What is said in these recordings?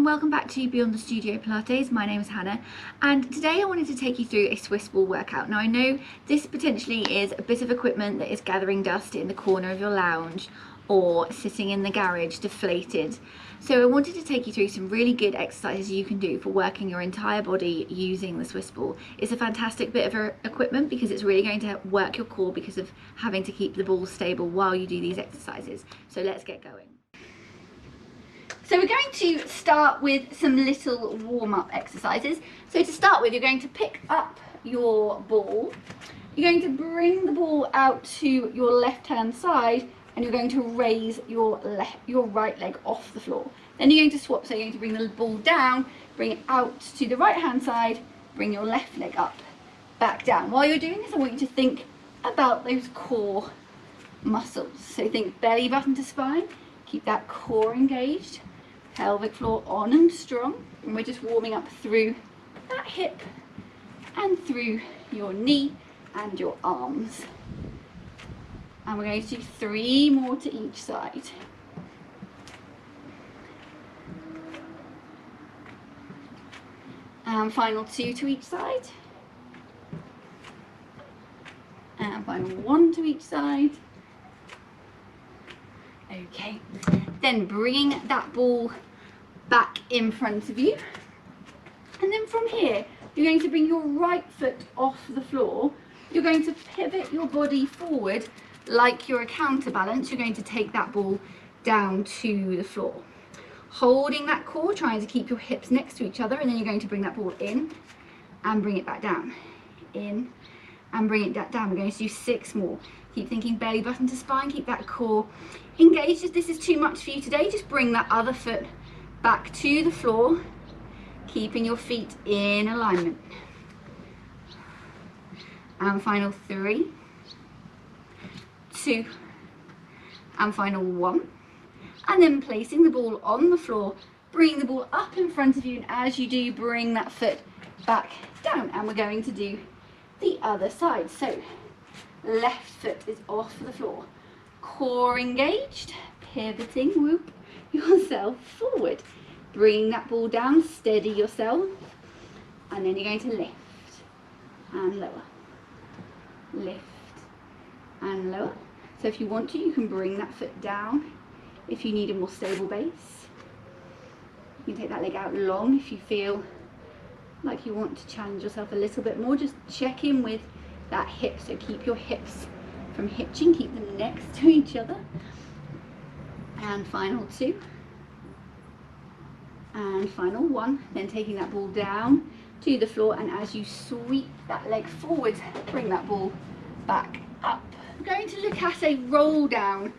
welcome back to Beyond the Studio Pilates. My name is Hannah, and today I wanted to take you through a Swiss ball workout. Now I know this potentially is a bit of equipment that is gathering dust in the corner of your lounge or sitting in the garage deflated. So I wanted to take you through some really good exercises you can do for working your entire body using the Swiss ball. It's a fantastic bit of equipment because it's really going to work your core because of having to keep the ball stable while you do these exercises. So let's get going. So we're going to start with some little warm-up exercises. So to start with, you're going to pick up your ball. You're going to bring the ball out to your left-hand side, and you're going to raise your right leg off the floor. Then you're going to swap, so you're going to bring the ball down, bring it out to the right-hand side, bring your left leg up, back down. While you're doing this, I want you to think about those core muscles. So think belly button to spine, keep that core engaged. Pelvic floor on and strong, and we're just warming up through that hip and through your knee and your arms. And we're going to do 3 more to each side. And final 2 to each side. And final 1 to each side. Okay, then bringing that ball back in front of you, and then from here you're going to bring your right foot off the floor. You're going to pivot your body forward like you're a counterbalance. You're going to take that ball down to the floor, holding that core, trying to keep your hips next to each other, and then you're going to bring that ball in and bring it back down, in and bring it down. We're going to do 6 more. Keep thinking belly button to spine, keep that core engaged. If this is too much for you today, just bring that other foot back to the floor, keeping your feet in alignment. And final 3, 2, and final 1. And then placing the ball on the floor, bringing the ball up in front of you, and as you do, bring that foot back down. And we're going to do the other side. So left foot is off the floor, core engaged, pivoting, whoop yourself forward, bring that ball down, steady yourself, and then you're going to lift and lower, lift and lower. So if you want to, you can bring that foot down if you need a more stable base. You can take that leg out long if you feel like you want to challenge yourself a little bit more. Just check in with that hip, so keep your hips from hitching, keep them next to each other. And final 2 and final 1. Then taking that ball down to the floor, and as you sweep that leg forward, bring that ball back up. I'm going to look at a roll down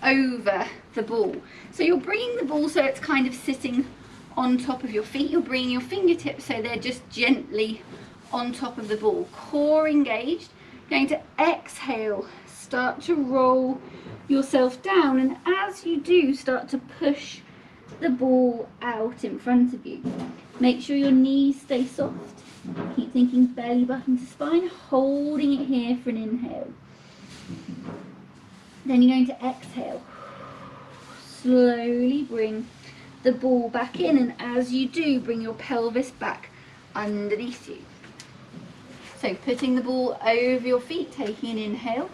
over the ball. So you're bringing the ball so it's kind of sitting on top of your feet. You're bringing your fingertips so they're just gently on top of the ball, core engaged. Going to exhale, start to roll yourself down, and as you do, start to push the ball out in front of you. Make sure your knees stay soft. Keep thinking belly button to spine, holding it here for an inhale. Then you're going to exhale. Slowly bring the ball back in, and as you do, bring your pelvis back underneath you. So putting the ball over your feet, taking an inhale.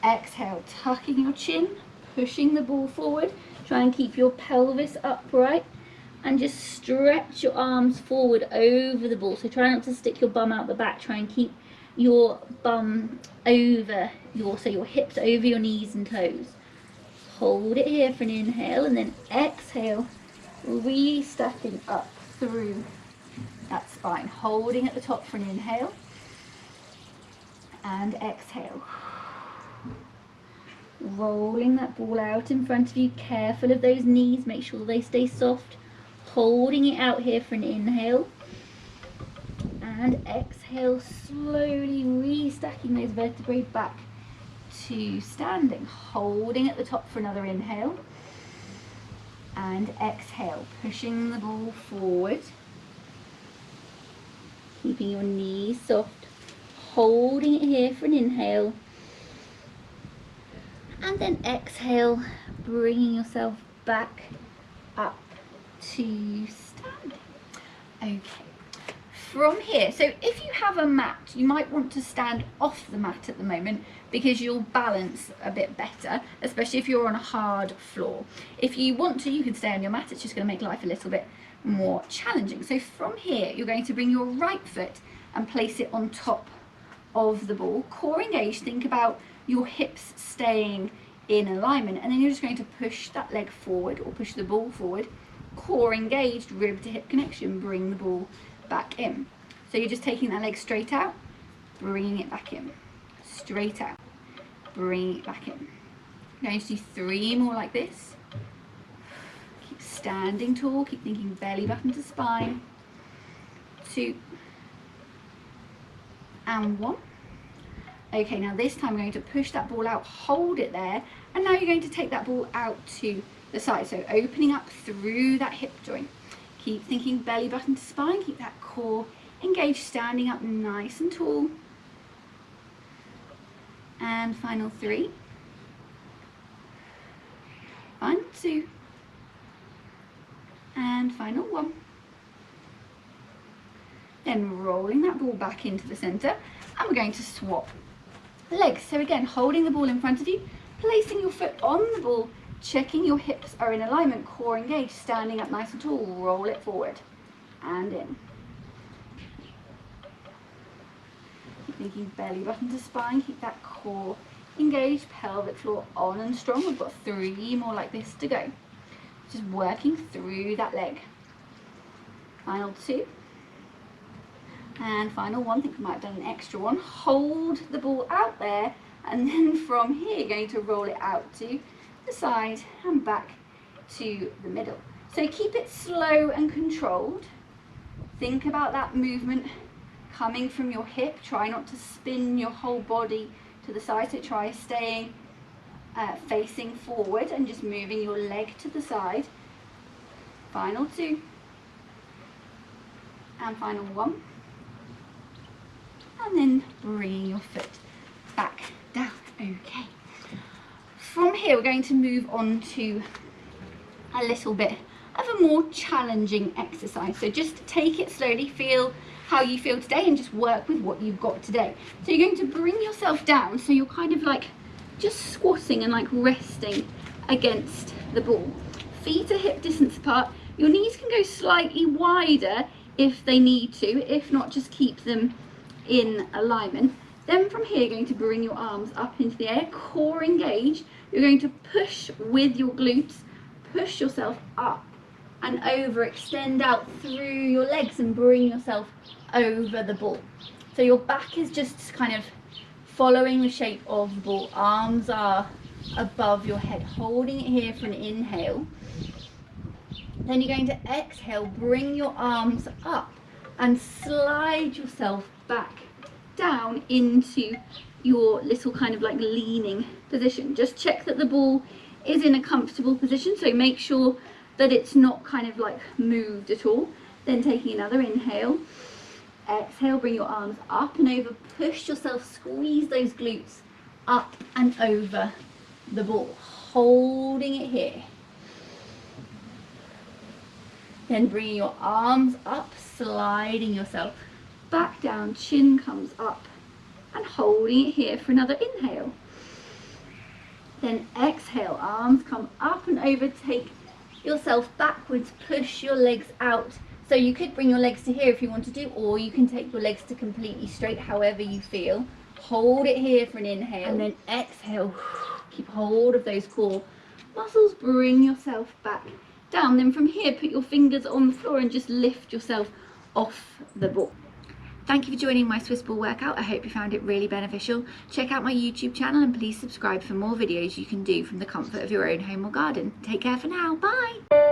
Exhale, tucking your chin, pushing the ball forward. Try and keep your pelvis upright and just stretch your arms forward over the ball. So try not to stick your bum out the back. Try and keep your bum over your hips over your knees and toes. Hold it here for an inhale, and then exhale, re-stepping up through that spine, holding at the top for an inhale and exhale, rolling that ball out in front of you, careful of those knees, make sure they stay soft, holding it out here for an inhale and exhale, slowly restacking those vertebrae back to standing, holding at the top for another inhale and exhale, pushing the ball forward, keeping your knees soft, holding it here for an inhale, and then exhale, bringing yourself back up to standing. Okay. From here, so if you have a mat, you might want to stand off the mat at the moment because you'll balance a bit better, especially if you're on a hard floor. If you want to, you can stay on your mat. It's just going to make life a little bit more challenging. So from here, you're going to bring your right foot and place it on top of the ball. Core engaged, think about your hips staying in alignment, and then you're just going to push that leg forward or push the ball forward. Core engaged, rib to hip connection, bring the ball back in. So you're just taking that leg straight out, bringing it back in, straight out, bringing it back in. Now you do 3 more like this. Keep standing tall, keep thinking belly button to spine. 2 and 1. Okay, now this time we're going to push that ball out, hold it there, and now you're going to take that ball out to the side. So opening up through that hip joint. Keep thinking belly button to spine, keep that core engaged, standing up nice and tall. And final 3. Final 2. And final 1. Then rolling that ball back into the center, and we're going to swap legs. So again, holding the ball in front of you, placing your foot on the ball, checking your hips are in alignment, core engaged, standing up nice and tall, roll it forward and in. Keep thinking belly button to spine, keep that core engaged, pelvic floor on and strong. We've got 3 more like this to go. Just working through that leg. Final 2. And final 1, I think we might have done an extra one. Hold the ball out there, and then from here, you're going to roll it out to the side and back to the middle. So keep it slow and controlled. Think about that movement coming from your hip. Try not to spin your whole body to the side. So try staying facing forward and just moving your leg to the side. Final 2. And final 1. And then bring your foot back down. Okay. From here, we're going to move on to a little bit of a more challenging exercise. So just take it slowly, feel how you feel today, and just work with what you've got today. So you're going to bring yourself down, so you're kind of like just squatting and like resting against the ball. Feet are hip distance apart. Your knees can go slightly wider if they need to. If not, just keep them in alignment. Then from here, you're going to bring your arms up into the air, core engaged. You're going to push with your glutes, push yourself up and over, extend out through your legs and bring yourself over the ball. So your back is just kind of following the shape of the ball. Arms are above your head, holding it here for an inhale. Then you're going to exhale, bring your arms up and slide yourself back down into your little kind of like leaning position. Just check that the ball is in a comfortable position, so make sure that it's not kind of like moved at all. Then taking another inhale, exhale, bring your arms up and over, push yourself, squeeze those glutes up and over the ball, holding it here. Then bringing your arms up, sliding yourself back down, chin comes up and holding it here for another inhale. Then exhale, arms come up and over, take yourself backwards, push your legs out. So you could bring your legs to here if you want to do, or you can take your legs to completely straight, however you feel. Hold it here for an inhale and then exhale. Keep hold of those core muscles, bring yourself back down. Then from here, put your fingers on the floor and just lift yourself off the ball. Thank you for joining my Swiss ball workout. I hope you found it really beneficial. Check out my YouTube channel and please subscribe for more videos you can do from the comfort of your own home or garden. Take care for now. Bye.